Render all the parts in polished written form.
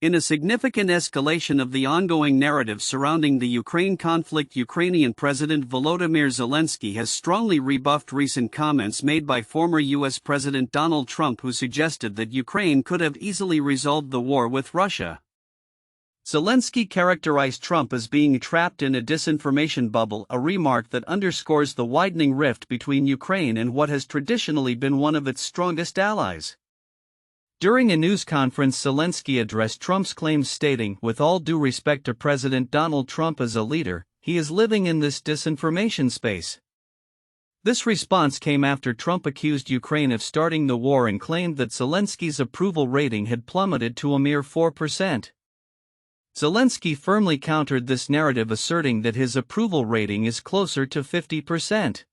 In a significant escalation of the ongoing narrative surrounding the Ukraine conflict, Ukrainian President Volodymyr Zelenskyy has strongly rebuffed recent comments made by former U.S. President Donald Trump, who suggested that Ukraine could have easily resolved the war with Russia. Zelenskyy characterized Trump as being trapped in a disinformation bubble, a remark that underscores the widening rift between Ukraine and what has traditionally been one of its strongest allies. During a news conference, Zelenskyy addressed Trump's claims, stating, "With all due respect to President Donald Trump as a leader, he is living in this disinformation space." This response came after Trump accused Ukraine of starting the war and claimed that Zelenskyy's approval rating had plummeted to a mere 4%. Zelenskyy firmly countered this narrative, asserting that his approval rating is closer to 50%.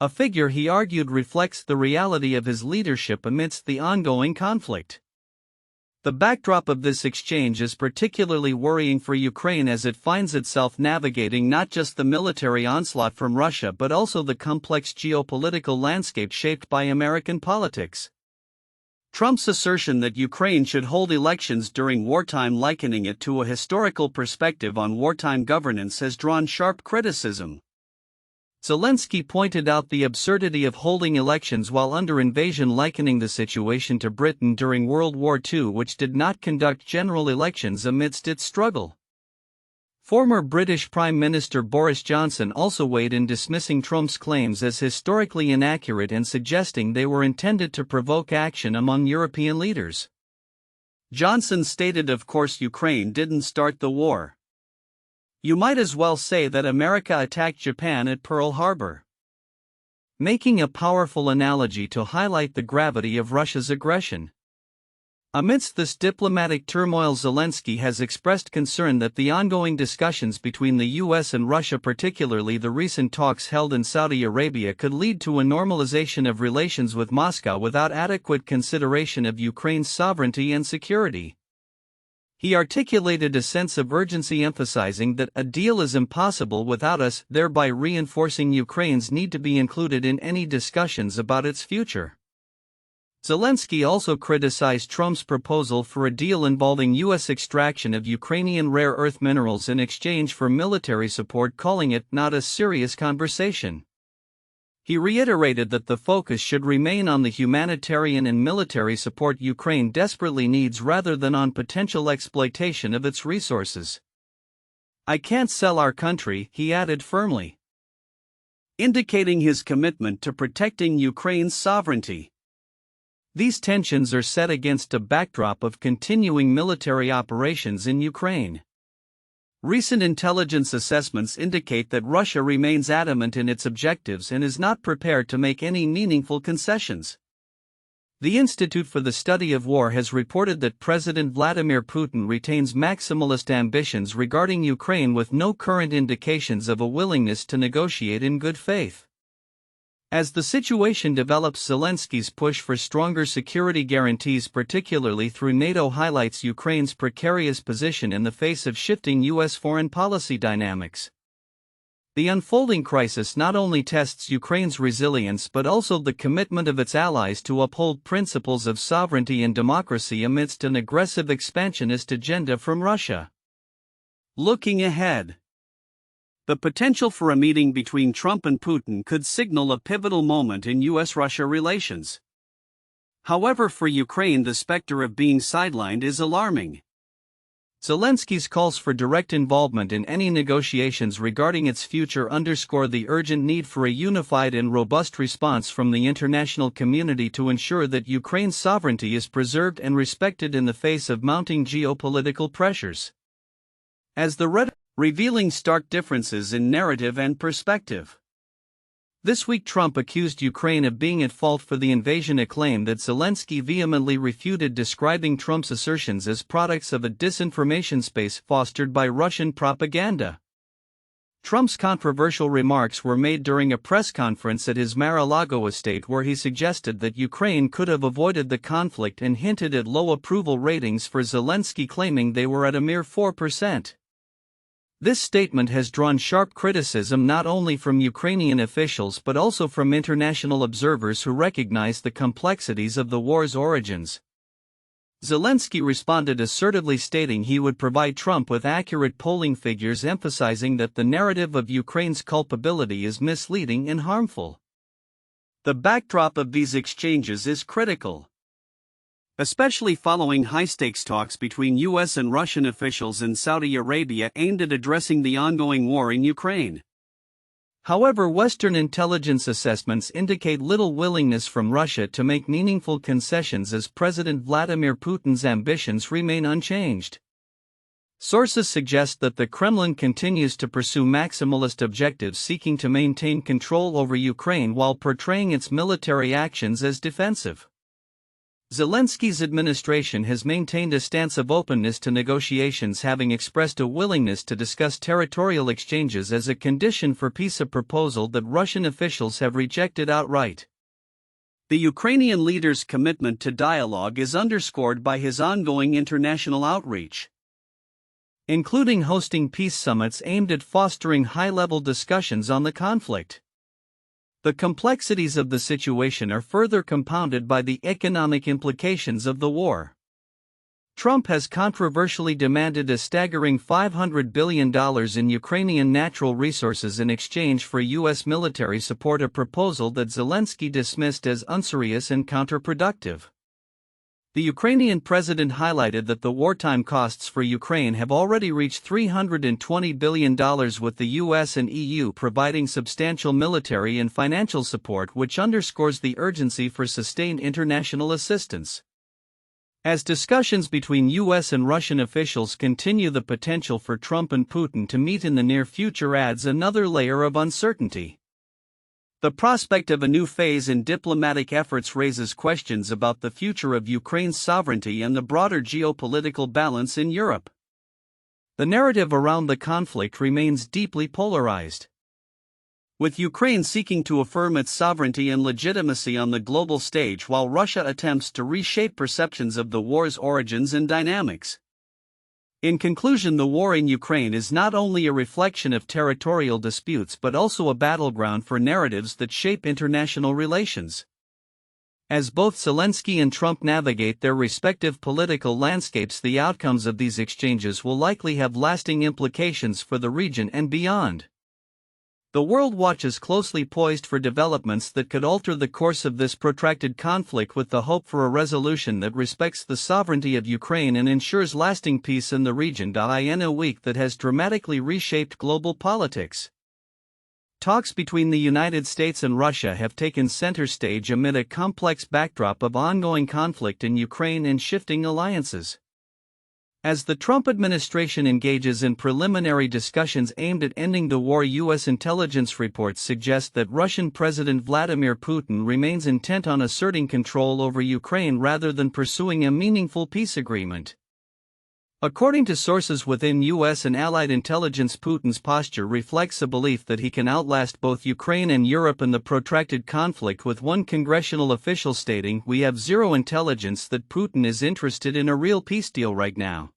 A figure he argued reflects the reality of his leadership amidst the ongoing conflict. The backdrop of this exchange is particularly worrying for Ukraine, as it finds itself navigating not just the military onslaught from Russia but also the complex geopolitical landscape shaped by American politics. Trump's assertion that Ukraine should hold elections during wartime, likening it to a historical perspective on wartime governance, has drawn sharp criticism. Zelenskyy pointed out the absurdity of holding elections while under invasion, likening the situation to Britain during World War II, which did not conduct general elections amidst its struggle. Former British Prime Minister Boris Johnson also weighed in, dismissing Trump's claims as historically inaccurate and suggesting they were intended to provoke action among European leaders. Johnson stated, "Of course, Ukraine didn't start the war. You might as well say that America attacked Japan at Pearl Harbor," making a powerful analogy to highlight the gravity of Russia's aggression. Amidst this diplomatic turmoil, Zelenskyy has expressed concern that the ongoing discussions between the U.S. and Russia, particularly the recent talks held in Saudi Arabia, could lead to a normalization of relations with Moscow without adequate consideration of Ukraine's sovereignty and security. He articulated a sense of urgency, emphasizing that a deal is impossible without us, thereby reinforcing Ukraine's need to be included in any discussions about its future. Zelenskyy also criticized Trump's proposal for a deal involving U.S. extraction of Ukrainian rare earth minerals in exchange for military support, calling it not a serious conversation. He reiterated that the focus should remain on the humanitarian and military support Ukraine desperately needs rather than on potential exploitation of its resources. "I can't sell our country," he added firmly, indicating his commitment to protecting Ukraine's sovereignty. These tensions are set against a backdrop of continuing military operations in Ukraine. Recent intelligence assessments indicate that Russia remains adamant in its objectives and is not prepared to make any meaningful concessions. The Institute for the Study of War has reported that President Vladimir Putin retains maximalist ambitions regarding Ukraine, with no current indications of a willingness to negotiate in good faith. As the situation develops, Zelenskyy's push for stronger security guarantees, particularly through NATO, highlights Ukraine's precarious position in the face of shifting U.S. foreign policy dynamics. The unfolding crisis not only tests Ukraine's resilience but also the commitment of its allies to uphold principles of sovereignty and democracy amidst an aggressive expansionist agenda from Russia. Looking ahead, the potential for a meeting between Trump and Putin could signal a pivotal moment in U.S.-Russia relations. However, for Ukraine, the specter of being sidelined is alarming. Zelenskyy's calls for direct involvement in any negotiations regarding its future underscore the urgent need for a unified and robust response from the international community to ensure that Ukraine's sovereignty is preserved and respected in the face of mounting geopolitical pressures. As the revealing stark differences in narrative and perspective. This week, Trump accused Ukraine of being at fault for the invasion, a claim that Zelenskyy vehemently refuted, describing Trump's assertions as products of a disinformation space fostered by Russian propaganda. Trump's controversial remarks were made during a press conference at his Mar-a-Lago estate, where he suggested that Ukraine could have avoided the conflict and hinted at low approval ratings for Zelenskyy, claiming they were at a mere 4%. This statement has drawn sharp criticism not only from Ukrainian officials but also from international observers who recognize the complexities of the war's origins. Zelenskyy responded assertively, stating he would provide Trump with accurate polling figures, emphasizing that the narrative of Ukraine's culpability is misleading and harmful. The backdrop of these exchanges is critical, especially following high-stakes talks between U.S. and Russian officials in Saudi Arabia aimed at addressing the ongoing war in Ukraine. However, Western intelligence assessments indicate little willingness from Russia to make meaningful concessions as President Vladimir Putin's ambitions remain unchanged. Sources suggest that the Kremlin continues to pursue maximalist objectives, seeking to maintain control over Ukraine while portraying its military actions as defensive. Zelensky's administration has maintained a stance of openness to negotiations, having expressed a willingness to discuss territorial exchanges as a condition for peace, a proposal that Russian officials have rejected outright. The Ukrainian leader's commitment to dialogue is underscored by his ongoing international outreach, including hosting peace summits aimed at fostering high-level discussions on the conflict. The complexities of the situation are further compounded by the economic implications of the war. Trump has controversially demanded a staggering $500 billion in Ukrainian natural resources in exchange for U.S. military support, a proposal that Zelenskyy dismissed as unserious and counterproductive. The Ukrainian president highlighted that the wartime costs for Ukraine have already reached $320 billion, with the US and EU providing substantial military and financial support, which underscores the urgency for sustained international assistance. As discussions between US and Russian officials continue, the potential for Trump and Putin to meet in the near future adds another layer of uncertainty. The prospect of a new phase in diplomatic efforts raises questions about the future of Ukraine's sovereignty and the broader geopolitical balance in Europe. The narrative around the conflict remains deeply polarized, with Ukraine seeking to affirm its sovereignty and legitimacy on the global stage, while Russia attempts to reshape perceptions of the war's origins and dynamics. In conclusion, the war in Ukraine is not only a reflection of territorial disputes but also a battleground for narratives that shape international relations. As both Zelenskyy and Trump navigate their respective political landscapes, the outcomes of these exchanges will likely have lasting implications for the region and beyond. The world watches closely, poised for developments that could alter the course of this protracted conflict, with the hope for a resolution that respects the sovereignty of Ukraine and ensures lasting peace in the region. In a week that has dramatically reshaped global politics, talks between the United States and Russia have taken center stage amid a complex backdrop of ongoing conflict in Ukraine and shifting alliances. As the Trump administration engages in preliminary discussions aimed at ending the war, U.S. intelligence reports suggest that Russian President Vladimir Putin remains intent on asserting control over Ukraine rather than pursuing a meaningful peace agreement. According to sources within U.S. and allied intelligence, Putin's posture reflects a belief that he can outlast both Ukraine and Europe in the protracted conflict, with one congressional official stating, "We have zero intelligence that Putin is interested in a real peace deal right now."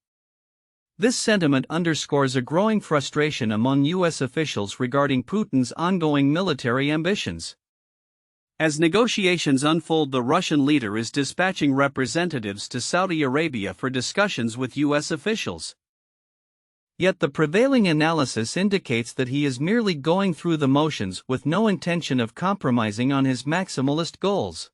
This sentiment underscores a growing frustration among U.S. officials regarding Putin's ongoing military ambitions. As negotiations unfold, the Russian leader is dispatching representatives to Saudi Arabia for discussions with U.S. officials. Yet the prevailing analysis indicates that he is merely going through the motions, with no intention of compromising on his maximalist goals.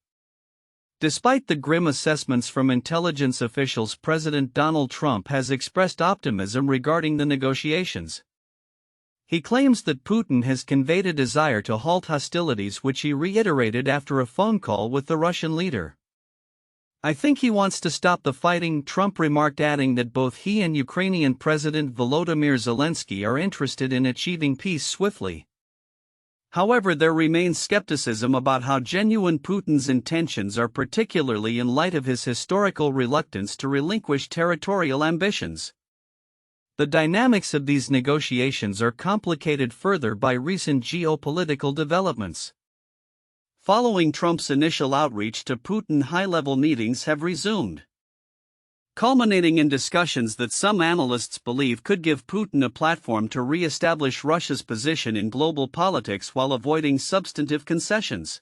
Despite the grim assessments from intelligence officials, President Donald Trump has expressed optimism regarding the negotiations. He claims that Putin has conveyed a desire to halt hostilities, which he reiterated after a phone call with the Russian leader. "I think he wants to stop the fighting," Trump remarked, adding that both he and Ukrainian President Volodymyr Zelenskyy are interested in achieving peace swiftly. However, there remains skepticism about how genuine Putin's intentions are, particularly in light of his historical reluctance to relinquish territorial ambitions. The dynamics of these negotiations are complicated further by recent geopolitical developments. Following Trump's initial outreach to Putin, high-level meetings have resumed, culminating in discussions that some analysts believe could give Putin a platform to re-establish Russia's position in global politics while avoiding substantive concessions.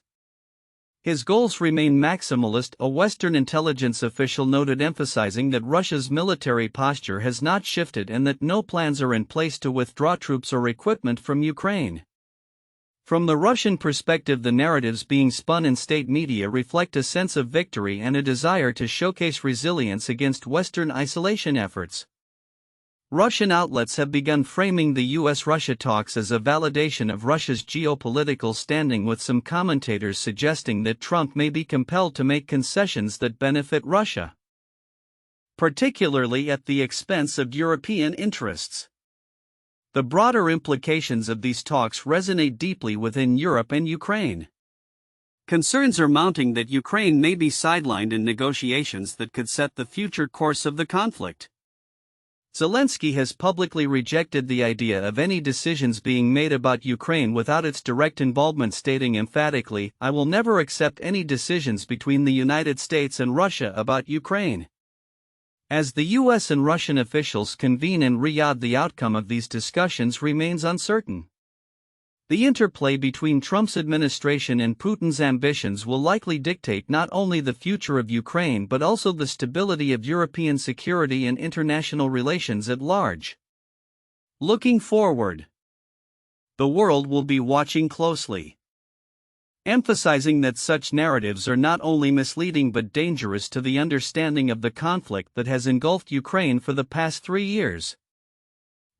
His goals remain maximalist, a Western intelligence official noted, emphasizing that Russia's military posture has not shifted and that no plans are in place to withdraw troops or equipment from Ukraine. From the Russian perspective, the narratives being spun in state media reflect a sense of victory and a desire to showcase resilience against Western isolation efforts. Russian outlets have begun framing the U.S. Russia talks as a validation of Russia's geopolitical standing, with some commentators suggesting that Trump may be compelled to make concessions that benefit Russia, particularly at the expense of European interests. The broader implications of these talks resonate deeply within Europe and Ukraine. Concerns are mounting that Ukraine may be sidelined in negotiations that could set the future course of the conflict. Zelenskyy has publicly rejected the idea of any decisions being made about Ukraine without its direct involvement, stating emphatically, "I will never accept any decisions between the United States and Russia about Ukraine." As the U.S. and Russian officials convene in Riyadh, the outcome of these discussions remains uncertain. The interplay between Trump's administration and Putin's ambitions will likely dictate not only the future of Ukraine but also the stability of European security and international relations at large. Looking forward, the world will be watching closely, emphasizing that such narratives are not only misleading but dangerous to the understanding of the conflict that has engulfed Ukraine for the past 3 years.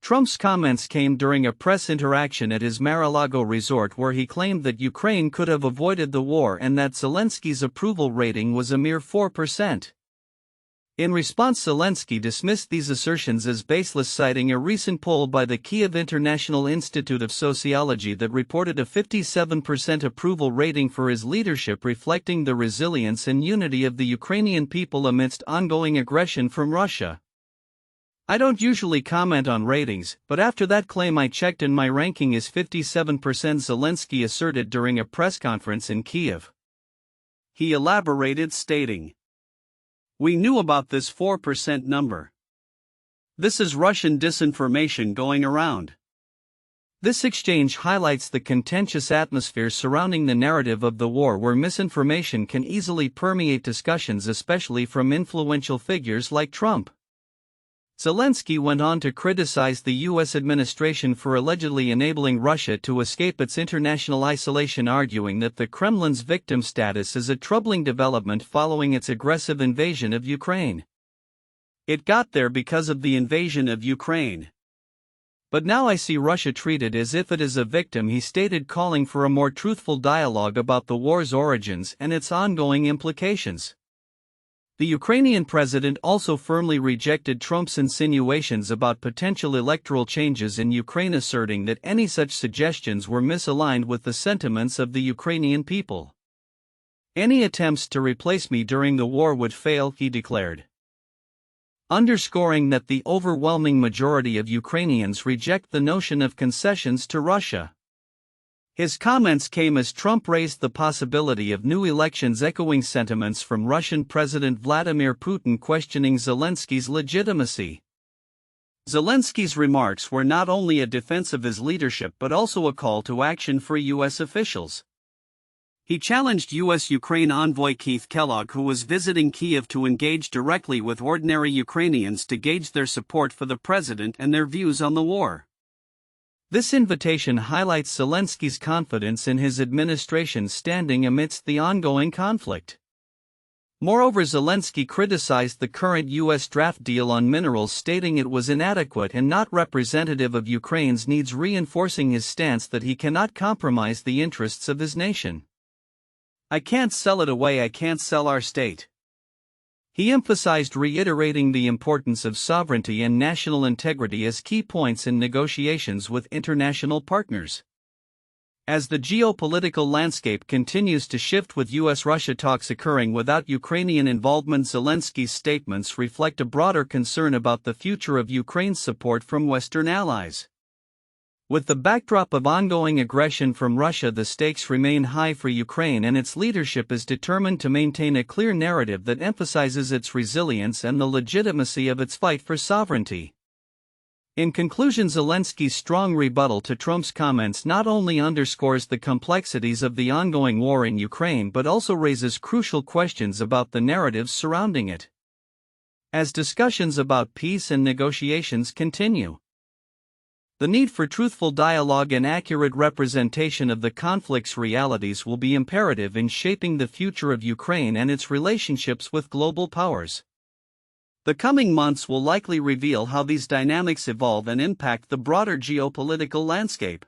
Trump's comments came during a press interaction at his Mar-a-Lago resort, where he claimed that Ukraine could have avoided the war and that Zelenskyy's approval rating was a mere 4%. In response, Zelenskyy dismissed these assertions as baseless, citing a recent poll by the Kyiv International Institute of Sociology that reported a 57% approval rating for his leadership, reflecting the resilience and unity of the Ukrainian people amidst ongoing aggression from Russia. "I don't usually comment on ratings, but after that claim I checked and my ranking is 57%, Zelenskyy asserted during a press conference in Kyiv. He elaborated, stating, "We knew about this 4% number. This is Russian disinformation going around." This exchange highlights the contentious atmosphere surrounding the narrative of the war, where misinformation can easily permeate discussions, especially from influential figures like Trump. Zelenskyy went on to criticize the U.S. administration for allegedly enabling Russia to escape its international isolation, arguing that the Kremlin's victim status is a troubling development following its aggressive invasion of Ukraine. "It got there because of the invasion of Ukraine. But now I see Russia treated as if it is a victim," he stated, calling for a more truthful dialogue about the war's origins and its ongoing implications. The Ukrainian president also firmly rejected Trump's insinuations about potential electoral changes in Ukraine, asserting that any such suggestions were misaligned with the sentiments of the Ukrainian people. "Any attempts to replace me during the war would fail," he declared, underscoring that the overwhelming majority of Ukrainians reject the notion of concessions to Russia. His comments came as Trump raised the possibility of new elections, echoing sentiments from Russian President Vladimir Putin questioning Zelenskyy's legitimacy. Zelenskyy's remarks were not only a defense of his leadership but also a call to action for U.S. officials. He challenged U.S. Ukraine envoy Keith Kellogg, who was visiting Kyiv, to engage directly with ordinary Ukrainians to gauge their support for the president and their views on the war. This invitation highlights Zelenskyy's confidence in his administration's standing amidst the ongoing conflict. Moreover, Zelenskyy criticized the current U.S. draft deal on minerals, stating it was inadequate and not representative of Ukraine's needs, reinforcing his stance that he cannot compromise the interests of his nation. "I can't sell it away, I can't sell our state," he emphasized, reiterating the importance of sovereignty and national integrity as key points in negotiations with international partners. As the geopolitical landscape continues to shift, with U.S. Russia talks occurring without Ukrainian involvement, Zelenskyy's statements reflect a broader concern about the future of Ukraine's support from Western allies. With the backdrop of ongoing aggression from Russia, the stakes remain high for Ukraine, and its leadership is determined to maintain a clear narrative that emphasizes its resilience and the legitimacy of its fight for sovereignty. In conclusion, Zelensky's strong rebuttal to Trump's comments not only underscores the complexities of the ongoing war in Ukraine but also raises crucial questions about the narratives surrounding it. As discussions about peace and negotiations continue, the need for truthful dialogue and accurate representation of the conflict's realities will be imperative in shaping the future of Ukraine and its relationships with global powers. The coming months will likely reveal how these dynamics evolve and impact the broader geopolitical landscape.